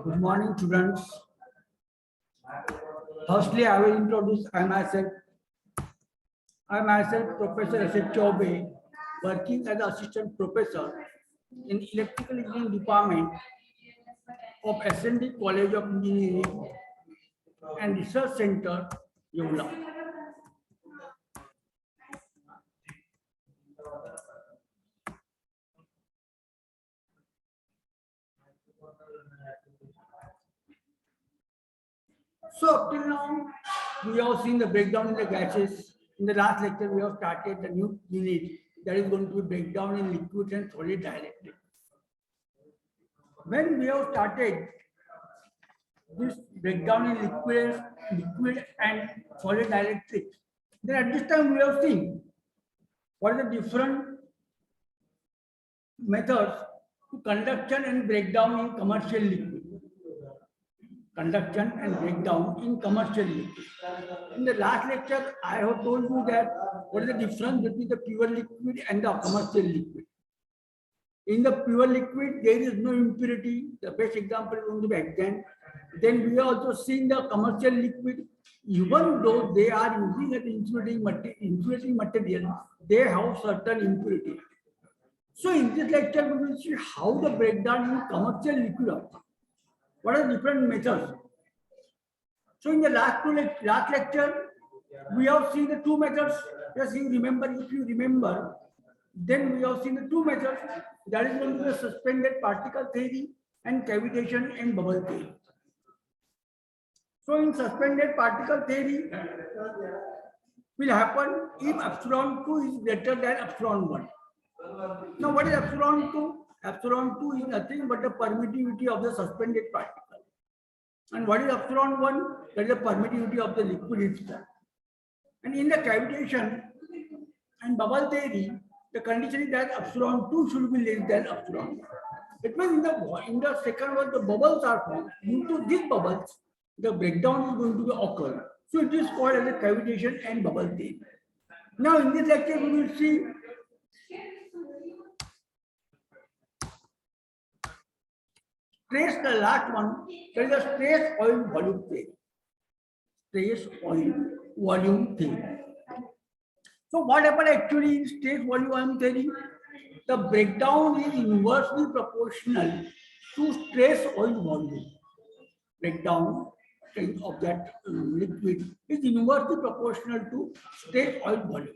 Good morning, students. Firstly, I will introduce myself. I myself, Professor S.H. Chaube, working as assistant professor in Electrical Engineering Department of SND College of Engineering and Research Center, Yola. So up till now, we have seen the breakdown in the gases. In the last lecture, we have started the new unit that is going to be breakdown in liquid and solid dielectric. When we have started this breakdown in liquid and solid dielectric, then at this time we have seen what are the different methods to conduction and breakdown in commercial liquid. Conduction and breakdown in commercial liquid. In the last lecture, I have told you that what is the difference between the pure liquid and the commercial liquid. In the pure liquid, there is no impurity. The best example is going to be hexane. Then we have also seen the commercial liquid, even though they are using an insulating material, they have certain impurity. So in this lecture, we will see how the breakdown in commercial liquid occurs. What are different methods? So in the last lecture, we have seen the two methods. Yes, if you remember, then we have seen the two methods. That is going to be the suspended particle theory and cavitation and bubble theory. So in suspended particle theory, will happen if epsilon 2 is greater than epsilon 1. Now what is epsilon 2? Epsilon 2 is nothing but the permittivity of the suspended particle. And what is epsilon 1? That is the permittivity of the liquid itself. And in the cavitation and bubble theory, the condition is that epsilon 2 should be less than epsilon 1. It means in the second one, the bubbles are formed. Due to these bubbles, the breakdown is going to be occur. So it is called as a cavitation and bubble theory. Now in this lecture, we will see trace the last one, that is the stress oil volume theory. Stress oil volume theory. So what happened actually in stress volume theory? The breakdown is inversely proportional to stress oil volume. Breakdown of that liquid is inversely proportional to stress oil volume.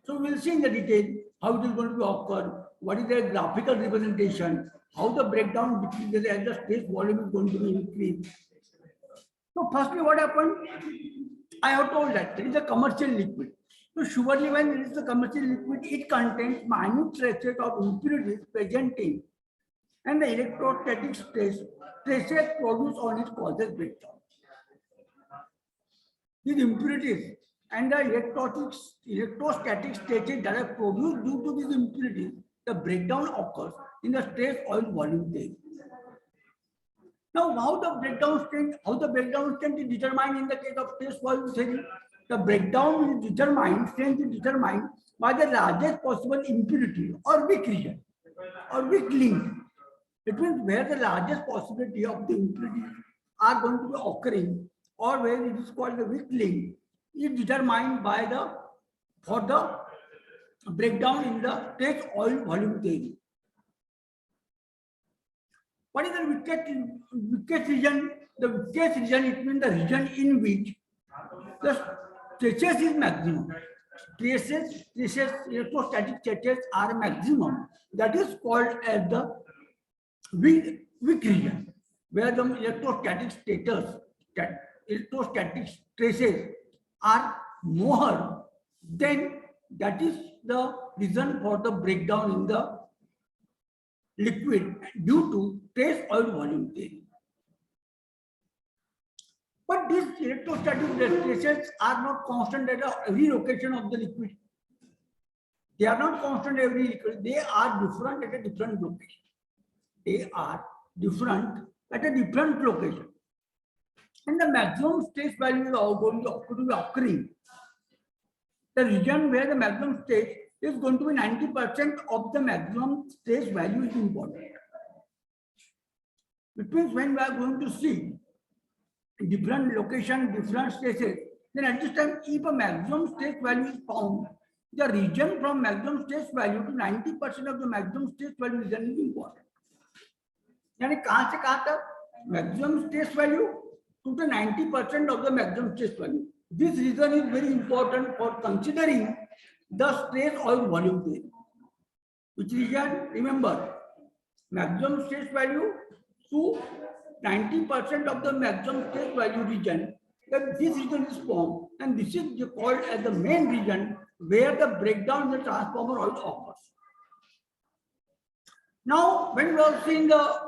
So we will see in the detail how it is going to occur, what is the graphical representation, how the breakdown between the and the stress volume is going to be increased. So firstly, what happened? I have told that it is a commercial liquid. So surely when it is a commercial liquid, it contains minute traces of impurities present in, and the electrostatic stresses produced on it causes breakdown. These impurities and the electrostatic stresses that are produced due to these impurities, the breakdown occurs in the stress oil volume theory. Now, how the breakdown strength is determined in the case of stress volume theory? The breakdown is determined by the largest possible impurity or weak region or weak link. It means where the largest possibility of the impurities are going to be occurring, or where it is called the weak link, is determined by for the breakdown in the stress oil volume theory. What is the weakest region? The weakest region, it means the region in which the stresses is maximum. Stresses, electrostatic stresses are maximum. That is called as the weak region, where the electrostatic stresses are more, then that is the reason for the breakdown in the liquid due to stress oil volume theory. But these electrostatic stresses are not constant at every location of the liquid. They are not constant every liquid. They are different at a different location. They are different at a different location. And the maximum stress value is going to be occurring. The region where the maximum stress is going to be 90% of the maximum stress value is important. It means when we are going to see different location, different stresses, then at this time, if a maximum stress value is found, the region from maximum stress value to 90% of the maximum stress value region is important. यानी कहाँ से कहाँ तक maximum stress value to the 90% of the maximum stress value. This region is very important for considering the stress oil volume theory. Which region? Remember, maximum stress value to 90% of the maximum stress value region. That this region is formed, and this is called as the main region where the breakdown in the transformer oil occurs. Now, when we have seen the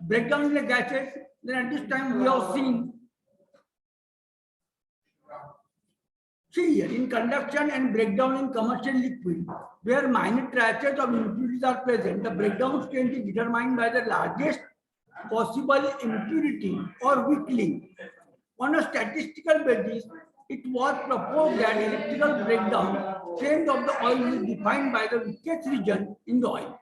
breakdown in the gases, then at this time we have seen, see here, in conduction and breakdown in commercial liquid, where minor traces of impurities are present, the breakdown strength is determined by the largest possible impurity or weakling. On a statistical basis, it was proposed that electrical breakdown strength of the oil is defined by the weakest region in the oil,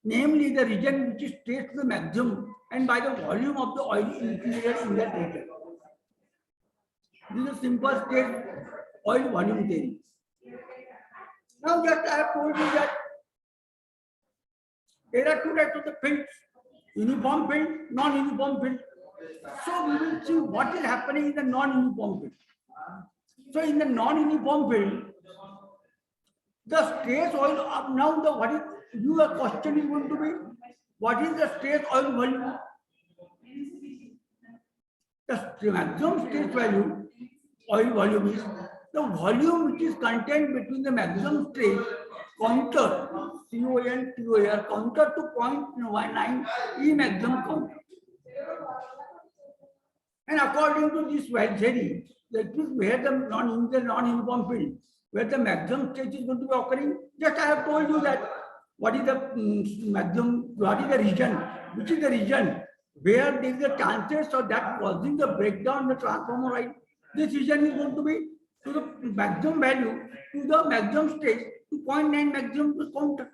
namely the region which is stressed to the maximum, and by the volume of the oil included in that region. This is a simple state oil volume theory. Now just I have told you that there are two types of the fields, uniform field, non-uniform field. So we will see what is happening in the non-uniform field. So in the non-uniform field, the stress oil up now the what is your question is going to be, what is the stress oil volume? The maximum stress value oil volume is the volume which is contained between the maximum stress counter CON TOR counter to 0.19 E maximum counter. And according to this theory, that is where the non-uniform field, where the maximum stress is going to be occurring. Just I have told you that what is the maximum, what is the region, which is the region where there is a chances of that causing the breakdown in the transformer oil. This region is going to be to the maximum value, to the maximum stress, to 0.9 maximum counter.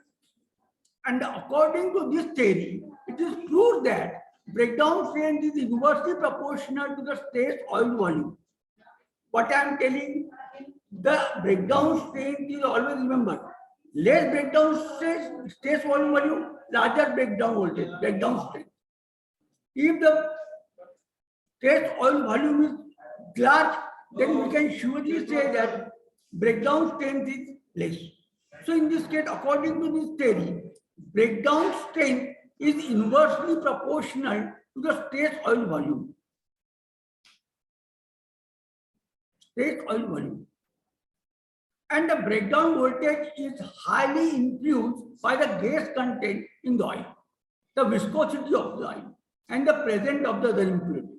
And according to this theory, it is proved that breakdown strength is inversely proportional to the stress oil volume. What I am telling, the breakdown strength is always remember, less breakdown stress volume, larger breakdown voltage, breakdown strength. If the stress oil volume is large, then we can surely say that breakdown strength is less. So in this case, according to this theory, breakdown strength is inversely proportional to the stress oil volume. Stress oil volume. And the breakdown voltage is highly influenced by the gas content in the oil, the viscosity of the oil, and the presence of the other impurities.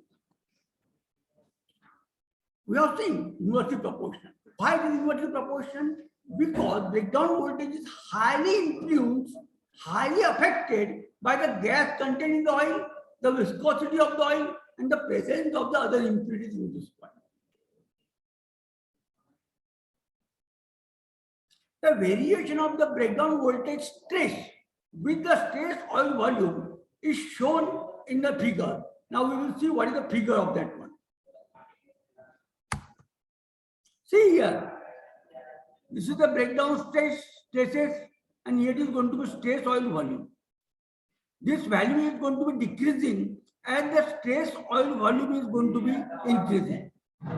We are saying inversely proportional. Why is it inversely proportional? Because breakdown voltage is highly influenced, highly affected by the gas content in the oil, the viscosity of the oil, and the presence of the other impurities in this oil. The variation of the breakdown voltage stress with the stress oil volume is shown in the figure. Now we will see what is the figure of that one. See here, this is the breakdown stresses, and here it is going to be stress oil volume. This value is going to be decreasing and the stress oil volume is going to be increasing.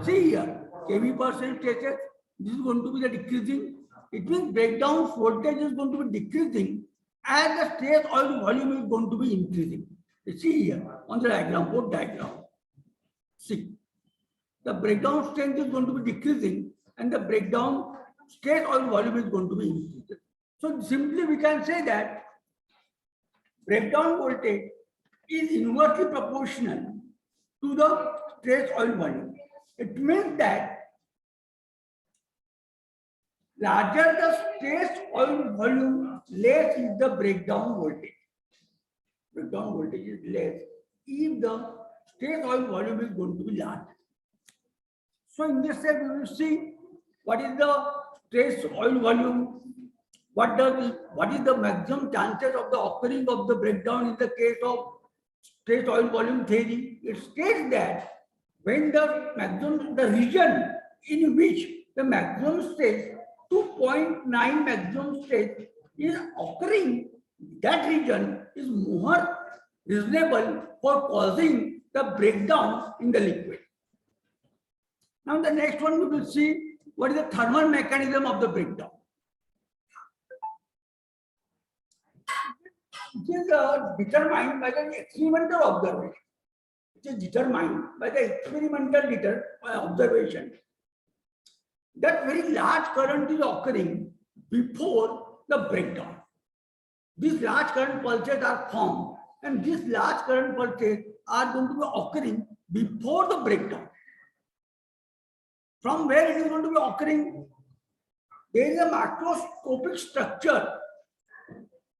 See here, kV percent stresses, this is going to be the decreasing. It means breakdown voltage is going to be decreasing and the stress oil volume is going to be increasing. You see here on the diagram, both diagram. See, the breakdown strength is going to be decreasing and the breakdown stress oil volume is going to be increasing. So simply we can say that breakdown voltage is inversely proportional to the stress oil volume. It means that larger the stress oil volume, less is the breakdown voltage. Breakdown voltage is less if the stress oil volume is going to be large. So in this step, we will see what is the trace oil volume. What is the maximum chances of the occurring of the breakdown in the case of trace oil volume theory? It states that when the region in which the maximum stress 2.9 maximum stress is occurring, that region is more reasonable for causing the breakdown in the liquid. Now the next one we will see what is the thermal mechanism of the breakdown. It is determined by the experimental observation. It is determined by the experimental observation that very large current is occurring before the breakdown. These large current pulses are formed, and these large current pulses are going to be occurring before the breakdown. From where it is going to be occurring? There is a macroscopic structure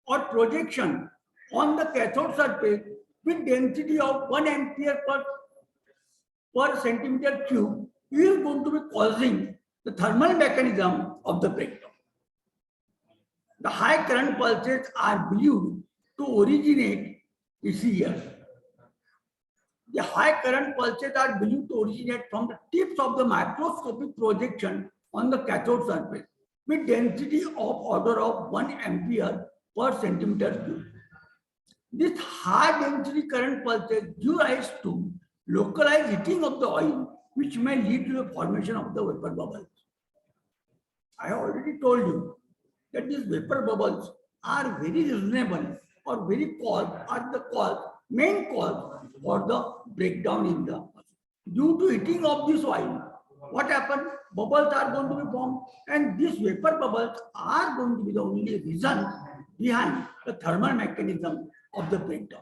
or projection on the cathode surface with density of 1 ampere per centimeter cube is going to be causing the thermal mechanism of the breakdown. The high current pulses are believed to originate here. The high current pulses are believed to originate from the tips of the microscopic projection on the cathode surface with density of order of 1 ampere per centimeter cube. This high density current pulses give rise to localized heating of the oil, which may lead to the formation of the vapor bubbles. I have already told you that these vapor bubbles are very reasonable or very main cause for the breakdown in the oil. Due to heating of this oil, what happens? Bubbles are going to be formed, and these vapor bubbles are going to be the only reason behind the thermal mechanism of the breakdown.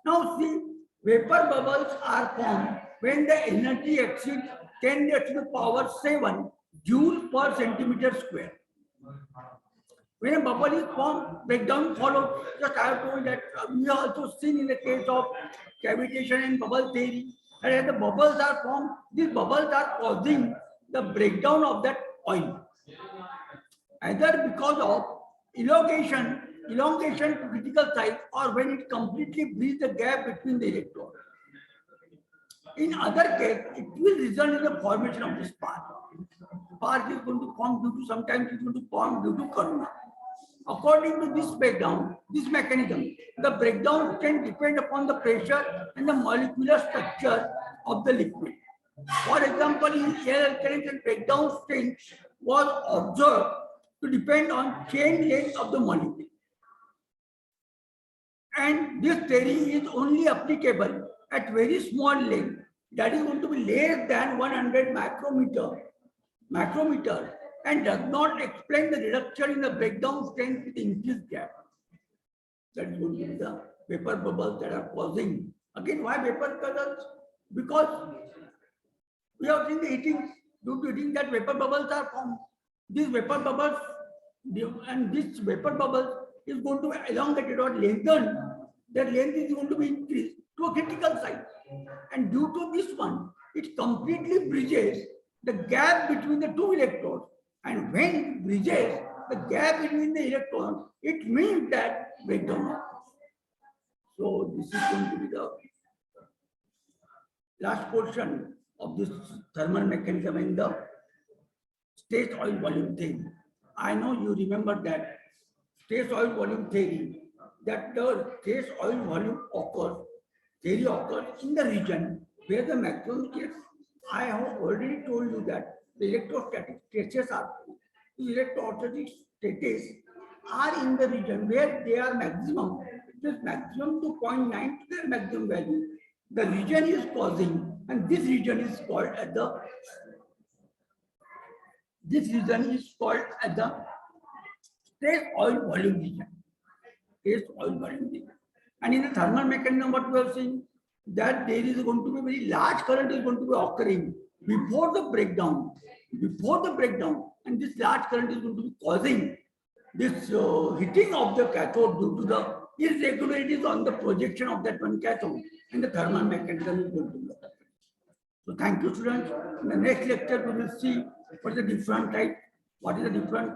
Now see, vapor bubbles are formed when the energy exceeds 10 to the power 7 joule per centimeter square. When a bubble is formed, breakdown follows. Just I have told that we have also seen in the case of cavitation and bubble theory, that as the bubbles are formed, these bubbles are causing the breakdown of that oil. Either because of elongation to critical size, or when it completely bridges the gap between the electrons. In other case, it will result in the formation of the spark. Spark is going to form due to, sometimes it is going to form due to corona. According to this breakdown, this mechanism, the breakdown can depend upon the pressure and the molecular structure of the liquid. For example, in air alkaline, the breakdown strength was observed to depend on chain length of the molecule. And this theory is only applicable at very small length, that is going to be less than 100 micrometer, and does not explain the reduction in the breakdown strength with increased gap. That is going to be the vapor bubbles that are causing. Again, why vapor bubbles? Because we have seen the heating, due to heating that vapor bubbles are formed. These vapor bubbles, and this vapor bubbles is going to be elongated or lengthened. That length is going to be increased to a critical size. And due to this one, it completely bridges the gap between the two electrodes. And when it bridges the gap between the electrons, it means that breakdown. So this is going to be the last portion of this thermal mechanism in the state oil volume theory. I know you remember that state oil volume theory, that the state oil volume occurs in the region where the maximum stress. I have already told you that the electrostatic stresses are in the region where they are maximum. It is maximum to 0.9 to their maximum value. The region is causing, and this region is called as the stress oil volume region. And in the thermal mechanism, what we have seen, that there is going to be very large current is going to be occurring before the breakdown, and this large current is going to be causing this heating of the cathode due to the irregularities on the projection of that one cathode, and the thermal mechanism is going to be occurring. So thank you, students. In the next lecture, we will see what is the different type, what is the different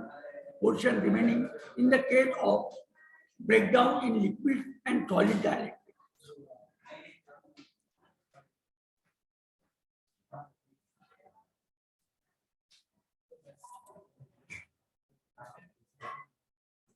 portion remaining in the case of breakdown in liquid and solid dialect.